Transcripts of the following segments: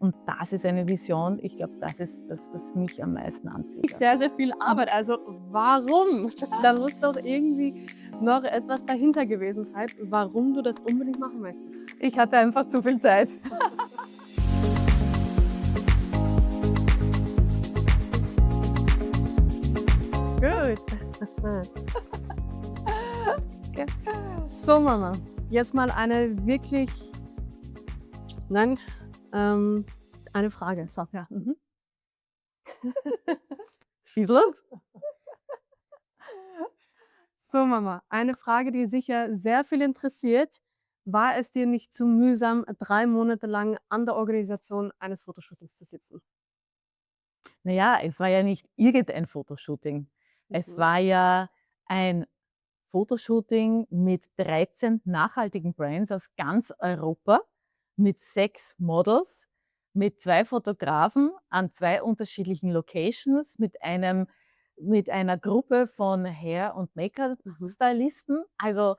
Und das ist eine Vision, ich glaube, das ist das, was mich am meisten anzieht, ja. Sehr, sehr viel Arbeit. Also warum? Da muss doch irgendwie noch etwas dahinter gewesen sein, warum du das unbedingt machen möchtest. Ich hatte einfach zu viel Zeit. Gut. So, Mama, jetzt mal eine wirklich, nein, eine Frage. So, ja. Schieß los. So, Mama, eine Frage, die sicher sehr viel interessiert. War es dir nicht zu mühsam, 3 Monate lang an der Organisation eines Fotoshootings zu sitzen? Na ja, es war ja nicht irgendein Fotoshooting. Es Mhm. war ja ein Fotoshooting mit 13 nachhaltigen Brands aus ganz Europa, mit 6 Models, mit 2 Fotografen an 2 unterschiedlichen Locations, mit einer Gruppe von Hair und Mhm. Make-up-Stylisten. Also,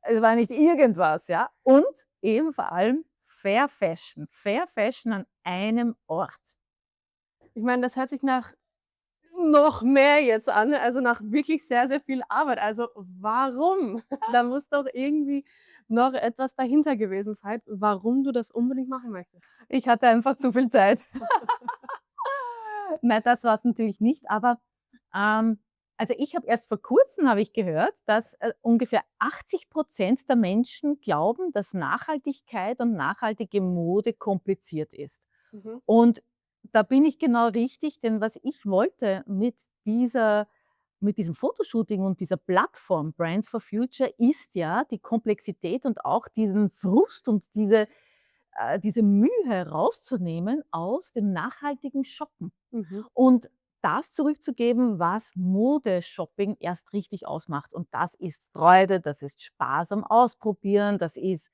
es war nicht irgendwas, ja. Und eben vor allem Fair Fashion. Fair Fashion an einem Ort. Ich meine, das hört sich nach noch mehr jetzt an, also nach wirklich sehr, sehr viel Arbeit. Also warum? Da muss doch irgendwie noch etwas dahinter gewesen sein, warum du das unbedingt machen möchtest. Ich hatte einfach zu viel Zeit. Nein, das war's natürlich nicht, aber, ähm, also, ich habe erst vor Kurzem habe ich gehört, dass, ungefähr 80% der Menschen glauben, dass Nachhaltigkeit und nachhaltige Mode kompliziert ist. Mhm. Und da bin ich genau richtig, denn was ich wollte mit diesem Fotoshooting und dieser Plattform Brands for Future ist ja die Komplexität und auch diesen Frust und diese Mühe herauszunehmen aus dem nachhaltigen Shoppen Mhm. und das zurückzugeben, was Modeshopping erst richtig ausmacht. Und das ist Freude, das ist Spaß am Ausprobieren, das ist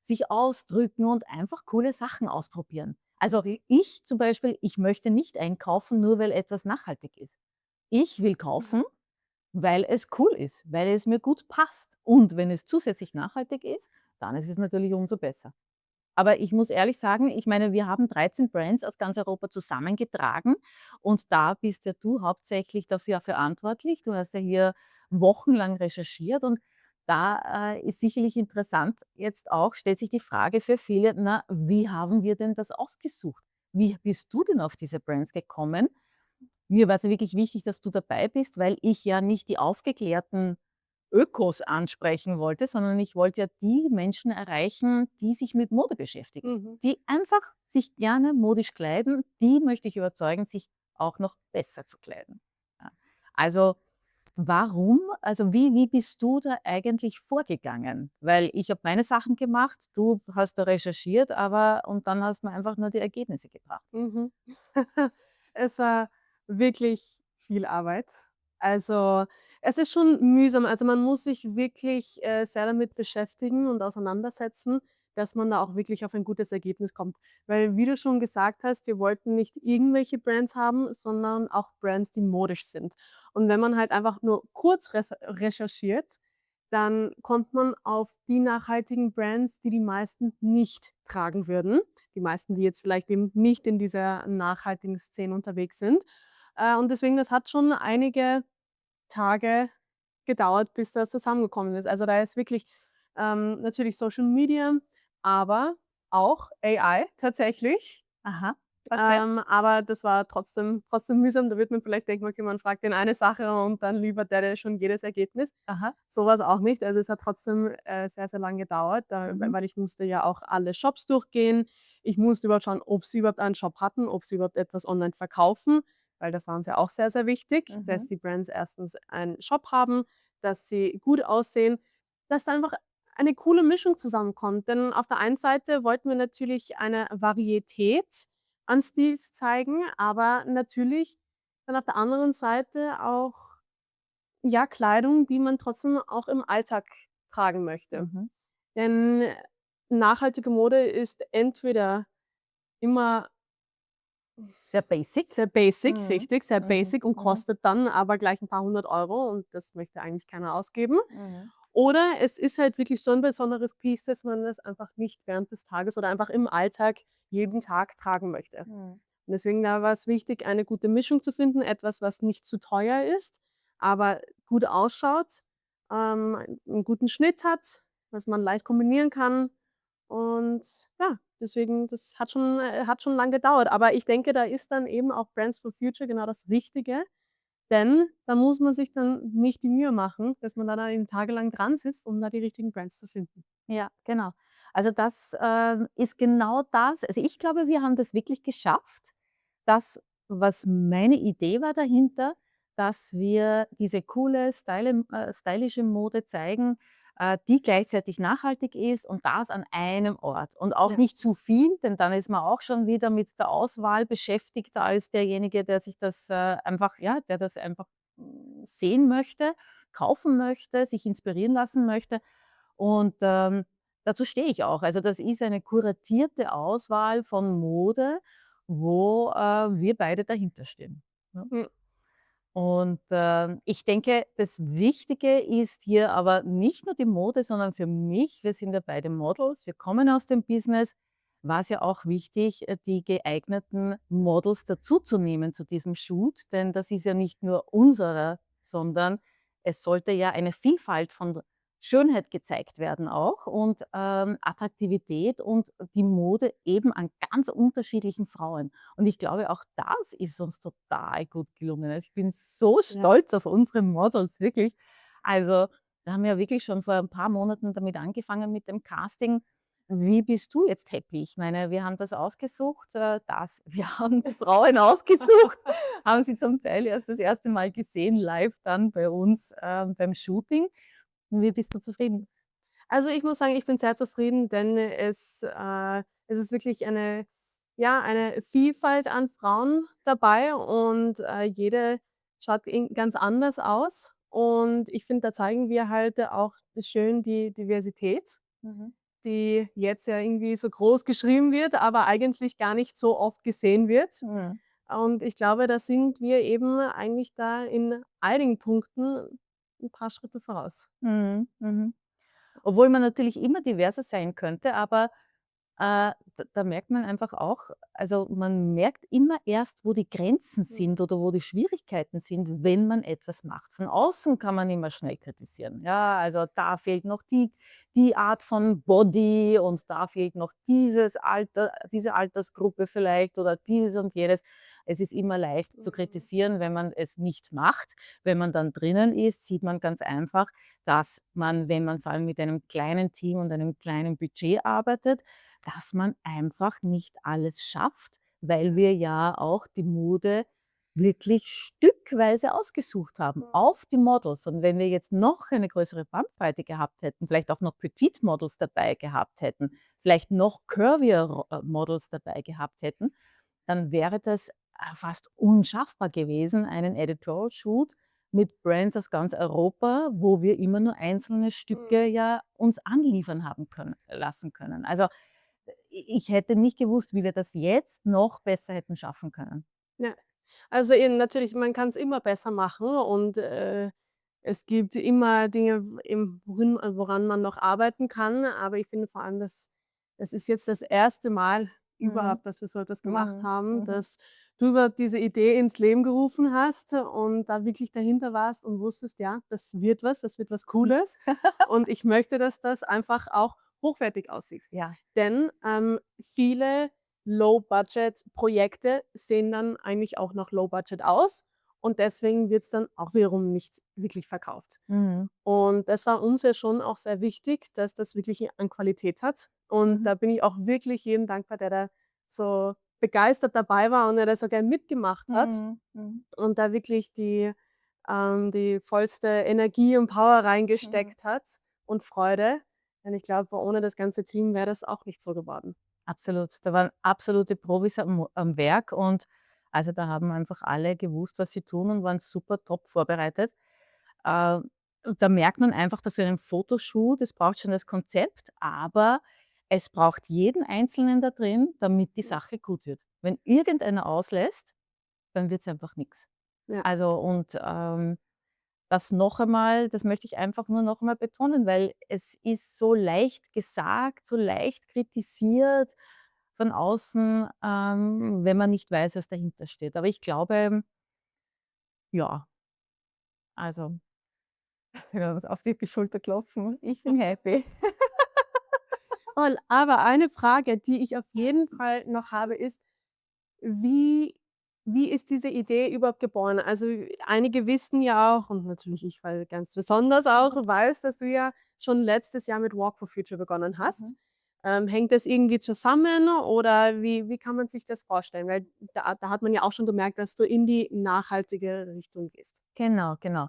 sich ausdrücken und einfach coole Sachen ausprobieren. Also Mhm. ich zum Beispiel, ich möchte nicht einkaufen, nur weil etwas nachhaltig ist. Ich will kaufen, weil es cool ist, weil es mir gut passt. Und wenn es zusätzlich nachhaltig ist, dann ist es natürlich umso besser. Aber ich muss ehrlich sagen, ich meine, wir haben 13 Brands aus ganz Europa zusammengetragen und da bist ja du hauptsächlich dafür verantwortlich. Du hast ja hier wochenlang recherchiert und da, ist sicherlich interessant jetzt auch stellt sich die Frage für viele: „Na, wie haben wir denn das ausgesucht? Wie bist du denn auf diese Brands gekommen?“ Mir war es wirklich wichtig, dass du dabei bist, weil ich ja nicht die aufgeklärten Ökos ansprechen wollte, sondern ich wollte ja die Menschen erreichen, die sich mit Mode beschäftigen, Mhm. die einfach sich gerne modisch kleiden. Die möchte ich überzeugen, sich auch noch besser zu kleiden. Ja. Also, warum wie bist du da eigentlich vorgegangen? Weil ich habe meine Sachen gemacht, du hast da recherchiert, aber und dann hast du mir einfach nur die Ergebnisse gebracht. Mhm. Es war wirklich viel Arbeit. Also, es ist schon mühsam. Also, man muss sich wirklich, sehr damit beschäftigen und auseinandersetzen, dass man da auch wirklich auf ein gutes Ergebnis kommt. Weil, wie du schon gesagt hast, wir wollten nicht irgendwelche Brands haben, sondern auch Brands, die modisch sind. Und wenn man halt einfach nur kurz recherchiert, dann kommt man auf die nachhaltigen Brands, die die meisten nicht tragen würden. Die meisten, die jetzt vielleicht eben nicht in dieser nachhaltigen Szene unterwegs sind. Und deswegen, das hat schon einige Tage gedauert, bis das zusammengekommen ist. Also, da ist wirklich, natürlich Social Media, aber auch AI tatsächlich. Aha, okay. Aber das war trotzdem mühsam. Da wird man vielleicht denken, okay, man fragt den eine Sache und dann liefert der dir schon jedes Ergebnis. Aha. So war's auch nicht. Also, es hat trotzdem, sehr, sehr lang gedauert, Mhm. weil ich musste ja auch alle Shops durchgehen. Ich musste überhaupt schauen, ob sie überhaupt einen Shop hatten, ob sie überhaupt etwas online verkaufen, weil das war uns ja auch sehr, sehr wichtig, dass Mhm. die Brands erstens einen Shop haben, dass sie gut aussehen, dass da einfach eine coole Mischung zusammenkommt. Denn auf der einen Seite wollten wir natürlich eine Varietät an Stils zeigen, aber natürlich dann auf der anderen Seite auch, ja, Kleidung, die man trotzdem auch im Alltag tragen möchte. Mhm. Denn nachhaltige Mode ist entweder immer Sehr basic. sehr basic, Mhm. richtig, sehr Mhm. basic und Mhm. kostet dann aber gleich ein paar hundert Euro und das möchte eigentlich keiner ausgeben. Mhm. Oder es ist halt wirklich so 'n besonderes Piece, dass man das einfach nicht während des Tages oder einfach im Alltag jeden Tag tragen möchte. Mhm. Und deswegen da war es wichtig, eine gute Mischung zu finden, etwas, was nicht zu teuer ist, aber gut ausschaut, 'n guten Schnitt hat, was man leicht kombinieren kann. Und ja, deswegen, das hat schon lang gedauert. Aber ich denke, da ist dann eben auch Brands for Future genau das Richtige, denn da muss man sich dann nicht die Mühe machen, dass man da eben tagelang dran sitzt, um da die richtigen Brands zu finden. Ja, genau. Also, das, ist genau das. Also, ich glaube, wir haben das wirklich geschafft, das, was meine Idee war dahinter, dass wir diese coole, stylische Mode zeigen, die gleichzeitig nachhaltig ist und das an einem Ort. Und auch Ja, nicht zu viel, denn dann ist man auch schon wieder mit der Auswahl beschäftigt als derjenige, der sich das, einfach ja, der das einfach, sehen möchte, kaufen möchte, sich inspirieren lassen möchte. Und, dazu stehe ich auch. Also, das ist eine kuratierte Auswahl von Mode, wo, wir beide dahinter stehen, ne? mhm, Und, ich denke, das Wichtige ist hier aber nicht nur die Mode, sondern für mich, wir sind ja beide Models, wir kommen aus dem Business, war es ja auch wichtig, die geeigneten Models dazuzunehmen zu diesem Shoot, denn das ist ja nicht nur unserer, sondern es sollte ja eine Vielfalt von Schönheit gezeigt werden auch und, Attraktivität und die Mode eben an ganz unterschiedlichen Frauen. Und ich glaube, auch das ist uns total gut gelungen. Also, ich bin so ja. stolz auf unsere Models, wirklich. Also, wir haben ja wirklich schon vor ein paar Monaten damit angefangen mit dem Casting. Wie bist du jetzt happy? Ich meine, wir haben das ausgesucht, wir haben's Frauen ausgesucht, haben sie zum Teil erst das erste Mal gesehen, live dann bei uns, beim Shooting. Wie bist du zufrieden? Also, ich muss sagen, ich bin sehr zufrieden, denn es ist wirklich eine ja, eine Vielfalt an Frauen dabei und, jede schaut ganz anders aus. Und ich finde, da zeigen wir halt auch schön die Diversität, Mhm. die jetzt ja irgendwie so groß geschrieben wird, aber eigentlich gar nicht so oft gesehen wird. Mhm. Und ich glaube, da sind wir eben eigentlich da in einigen Punkten ein paar Schritte voraus. Mhm. Mhm. Obwohl man natürlich immer diverser sein könnte, aber, da merkt man einfach auch also, man merkt immer erst, wo die Grenzen Mhm. sind oder wo die Schwierigkeiten sind, wenn man etwas macht. Von außen kann man immer schnell kritisieren. Ja, also, da fehlt noch die Art von Body und da fehlt noch diese Altersgruppe vielleicht oder dieses und jenes. Es ist immer leicht zu Mhm. kritisieren, wenn man es nicht macht. Wenn man dann drinnen ist, sieht man ganz einfach, dass man, wenn man vor allem mit einem kleinen Team und einem kleinen Budget arbeitet, dass man einfach nicht alles schafft, weil Ja. wir ja auch die Mode wirklich stückweise ausgesucht haben Mhm. auf die Models. Und wenn wir jetzt noch eine größere Bandbreite gehabt hätten, vielleicht auch noch Petite-Models dabei gehabt hätten, vielleicht noch curvier Models dabei gehabt hätten, dann wäre das, fast unschaffbar gewesen, einen Editorial Shoot mit Brands aus ganz Europa, wo wir immer nur einzelne Stücke Mhm. ja uns anliefern haben können lassen können. Also, ich hätte nicht gewusst, wie wir das jetzt noch besser hätten schaffen können. Ja. Also, eben natürlich, man kann es immer besser machen und, es gibt immer Dinge, eben woran man noch arbeiten kann, aber ich finde vor allem, dass es ist jetzt das erste Mal Mhm. überhaupt, dass wir so etwas gemacht Mhm. haben, Mhm. dass du überhaupt diese Idee ins Leben gerufen hast und da wirklich dahinter warst und wusstest: „Ja, das wird was Cooles und ich möchte, dass das einfach auch hochwertig aussieht.“ Ja. Denn, viele Low-Budget-Projekte sehen dann eigentlich auch noch Low-Budget aus und deswegen wird's dann auch wiederum nicht wirklich verkauft. Mhm. Und das war uns ja schon auch sehr wichtig, dass das wirklich an Qualität hat. Und Mhm. da bin ich auch wirklich jedem dankbar, der da so begeistert dabei war und der da so gern mitgemacht hat Mhm. Mhm. und da wirklich die vollste Energie und Power Mhm. reingesteckt hat und Freude. Denn ich glaube, ohne das ganze Team wäre das auch nicht so geworden. Absolut. Da waren absolute Profis am Werk und also, da haben einfach alle gewusst, was sie tun und waren super top vorbereitet. Äh, und da merkt man einfach bei so einem Fotoshoot, es braucht schon das Konzept, aber es braucht jeden Einzelnen da drin, damit die Sache gut wird. Wenn irgendeiner auslässt, dann wird's einfach nix. Ja. Also, und, das noch einmal das möchte ich einfach nur noch einmal betonen, weil es ist so leicht gesagt, so leicht kritisiert von außen, wenn man nicht weiß, was dahinter steht. Aber ich glaube, ja, also, können wir uns auf die Schulter klopfen. Ich bin happy. Toll, aber eine Frage, die ich auf jeden Fall noch habe, ist, wie wie ist diese Idee überhaupt geboren? Also, einige wissen ja auch und natürlich ich weil ganz besonders auch, Mhm, weiß, dass du ja schon letztes Jahr mit Walk for Future begonnen hast. mhm. Hängt das irgendwie zusammen oder wie kann man sich das vorstellen? Weil da hat man ja auch schon gemerkt, dass du in die nachhaltige Richtung gehst. Genau, genau.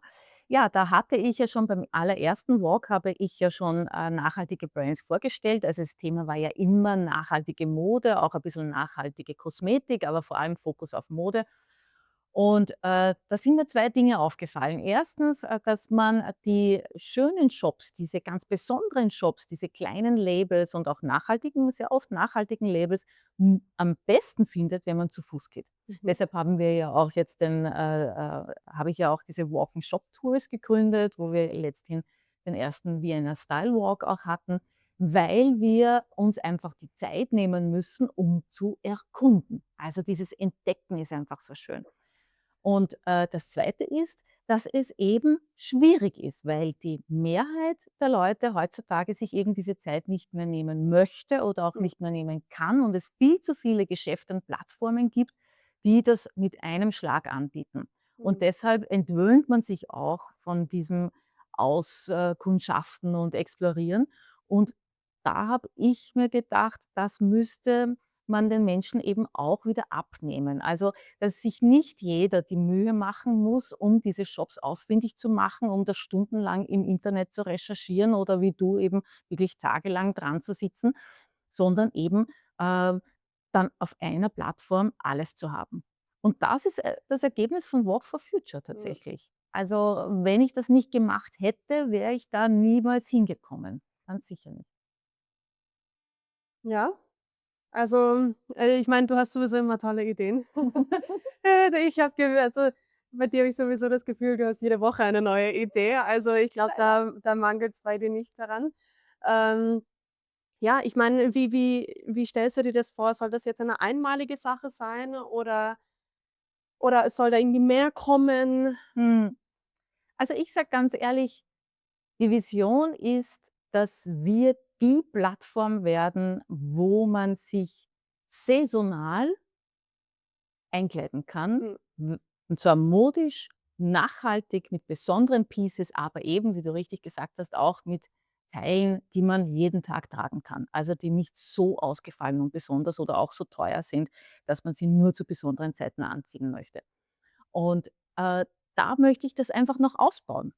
Ja, da hatte ich ja schon beim allerersten Walk habe ich ja schon, nachhaltige Brands vorgestellt. Also, das Thema war ja immer nachhaltige Mode, auch ein bisschen nachhaltige Kosmetik, aber vor allem Fokus auf Mode. Und, da sind mir 2 Dinge aufgefallen. Erstens, dass man die schönen Shops, diese ganz besonderen Shops, diese kleinen Labels und auch nachhaltigen sehr oft nachhaltigen Labels, am besten findet, wenn man zu Fuß geht. Mhm. Deshalb haben wir ja auch jetzt habe ich ja auch diese Walk-and-Shop-Tours gegründet, wo wir letzthin den ersten Vienna Style Walk auch hatten, weil wir uns einfach die Zeit nehmen müssen, um zu erkunden. Also, dieses Entdecken ist einfach so schön. Und, das Zweite ist, dass es eben schwierig ist, weil die Mehrheit der Leute heutzutage sich eben diese Zeit nicht mehr nehmen möchte oder auch Mhm. nicht mehr nehmen kann und es viel zu viele Geschäfte und Plattformen gibt, die das mit einem Schlag anbieten. Und Mhm. deshalb entwöhnt man sich auch von diesem Auskundschaften und Explorieren. Und da habe ich mir gedacht, das müsste man den Menschen eben auch wieder abnehmen. Also, dass sich nicht jeder die Mühe machen muss, um diese Shops ausfindig zu machen, um das stundenlang im Internet zu recherchieren oder wie du eben wirklich tagelang dran zu sitzen, sondern eben, dann auf einer Plattform alles zu haben. Und das ist, das Ergebnis von Walk for Future Mhm. tatsächlich. Also, wenn ich das nicht gemacht hätte, wäre ich da niemals hingekommen. Ganz sicher nicht. Ja. Also, ich meine, du hast sowieso immer tolle Ideen. Ich habe ge also, bei dir habe ich sowieso das Gefühl, du hast jede Woche eine neue Idee. Also, ich glaube, Leider. da mangelt's bei dir nicht daran. Ähm, ja, ich meine, wie stellst du dir das vor? Soll das jetzt eine einmalige Sache sein oder soll da irgendwie mehr kommen? Hm. Also, ich sage ganz ehrlich, die Vision ist, dass wir die Plattform werden, wo man sich saisonal einkleiden kann, Mhm, und zwar modisch, nachhaltig mit besonderen Pieces, aber eben, wie du richtig gesagt hast, auch mit Teilen, die man jeden Tag tragen kann. Also, die nicht so ausgefallen und besonders oder auch so teuer sind, dass man sie nur zu besonderen Zeiten anziehen möchte. Und, da möchte ich das einfach noch ausbauen,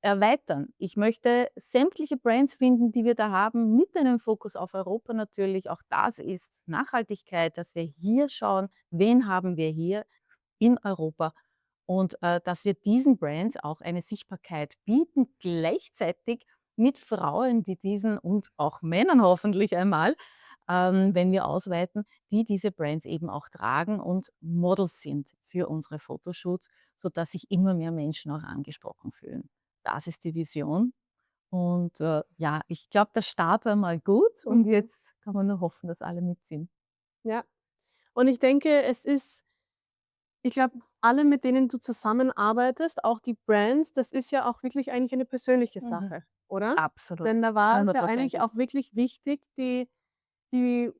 erweitern. Ich möchte sämtliche Brands finden, die wir da haben, mit einem Fokus auf Europa natürlich. Auch das ist Nachhaltigkeit, dass wir hier schauen, wen haben wir hier in Europa und, dass wir diesen Brands auch eine Sichtbarkeit bieten, gleichzeitig mit Frauen, die diesen und auch Männern hoffentlich einmal, wenn wir ausweiten, die diese Brands eben auch tragen und Models sind für unsere Fotoshoots, sodass sich immer mehr Menschen auch angesprochen fühlen. Das ist die Vision und, ja, ich glaube, der Start war mal gut und mhm, jetzt kann man nur hoffen, dass alle mitziehen. ja. Und ich denke, ich glaube, alle, mit denen du zusammenarbeitest, auch die Brands, das ist ja auch wirklich eigentlich eine persönliche Mhm. Sache, oder? Absolut, Denn da war es ja eigentlich hundertprozentig. auch wirklich wichtig, die die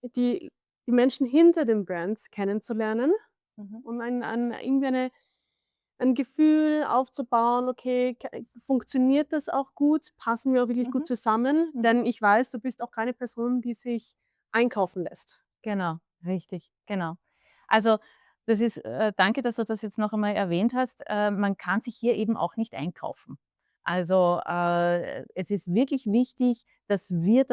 die Menschen hinter den Brands kennenzulernen, Mhm. um irgendwie ein Gefühl aufzubauen: „Okay, funktioniert das auch gut? Passen wir auch wirklich gut Mhm. zusammen?“ Mhm. Denn ich weiß, du bist auch keine Person, die sich einkaufen lässt. Genau, richtig, genau. Also, das ist danke, dass du das jetzt noch einmal erwähnt hast. Man kann sich hier eben auch nicht einkaufen. Also, es ist wirklich wichtig, dass wir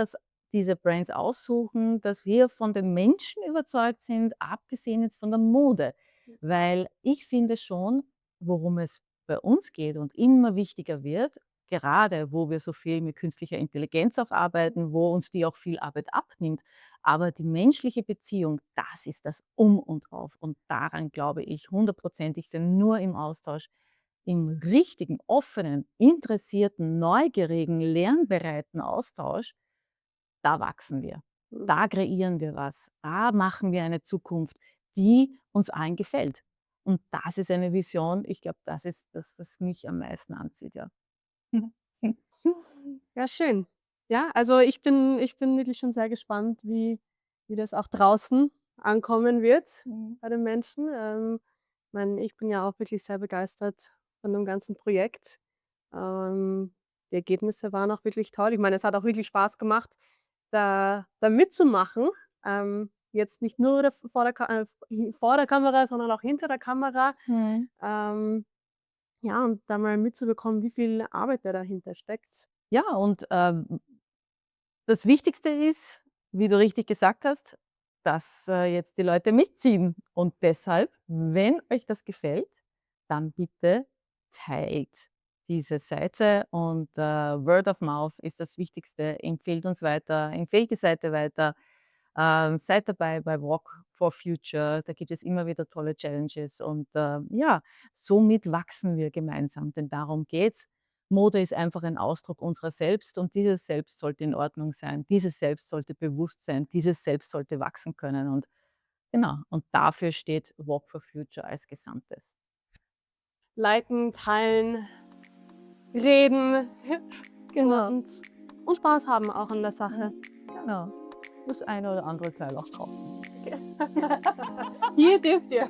diese Brands aussuchen, dass wir von den Menschen überzeugt sind, abgesehen jetzt von der Mode. Weil ich finde schon, worum es bei uns geht und immer wichtiger wird, gerade wo wir so viel mit künstlicher Intelligenz auch arbeiten, wo uns die auch viel Arbeit abnimmt, aber die menschliche Beziehung, das ist das Um und Auf. Und daran glaube ich hundertprozentig, denn nur im Austausch im richtigen, offenen, interessierten, neugierigen, lernbereiten Austausch, da wachsen wir. Mhm. Da kreieren wir was. Da machen wir eine Zukunft, die uns allen gefällt. Und das ist eine Vision. Ich glaube, das ist das, was mich am meisten anzieht, ja. Ja, schön. Ja, also ich bin wirklich schon sehr gespannt, wie das auch draußen ankommen wird Mhm. bei den Menschen. Meine, ich bin ja auch wirklich sehr begeistert von dem ganzen Projekt. Ähm, Die Ergebnisse waren auch wirklich toll. Ich meine, es hat auch wirklich Spaß gemacht, da mitzumachen. Jetzt nicht nur vor der Kamera, sondern auch hinter der Kamera. Mhm. Ähm, ja, und da mal mitzubekommen, wie viel Arbeit da dahinter steckt. Ja, und das Wichtigste ist, wie du richtig gesagt hast, dass jetzt die Leute mitziehen. Und deshalb, wenn euch das gefällt, dann bitte teilt diese Seite und Word of Mouth ist das Wichtigste. Empfehlt uns weiter, empfehlt die Seite weiter. Seid dabei bei Walk for Future. Da gibt es immer wieder tolle Challenges und ja, somit wachsen wir gemeinsam, denn darum geht's. Mode ist einfach ein Ausdruck unserer selbst und dieses Selbst sollte in Ordnung sein. Dieses Selbst sollte bewusst sein. Dieses Selbst sollte wachsen können und genau, und dafür steht Walk for Future als Gesamtes. Liken, teilen, reden Genau. und Spaß haben auch an der Sache. Mhm. Genau. Das eine oder andere Teil auch kaufen. Hier dürft ihr.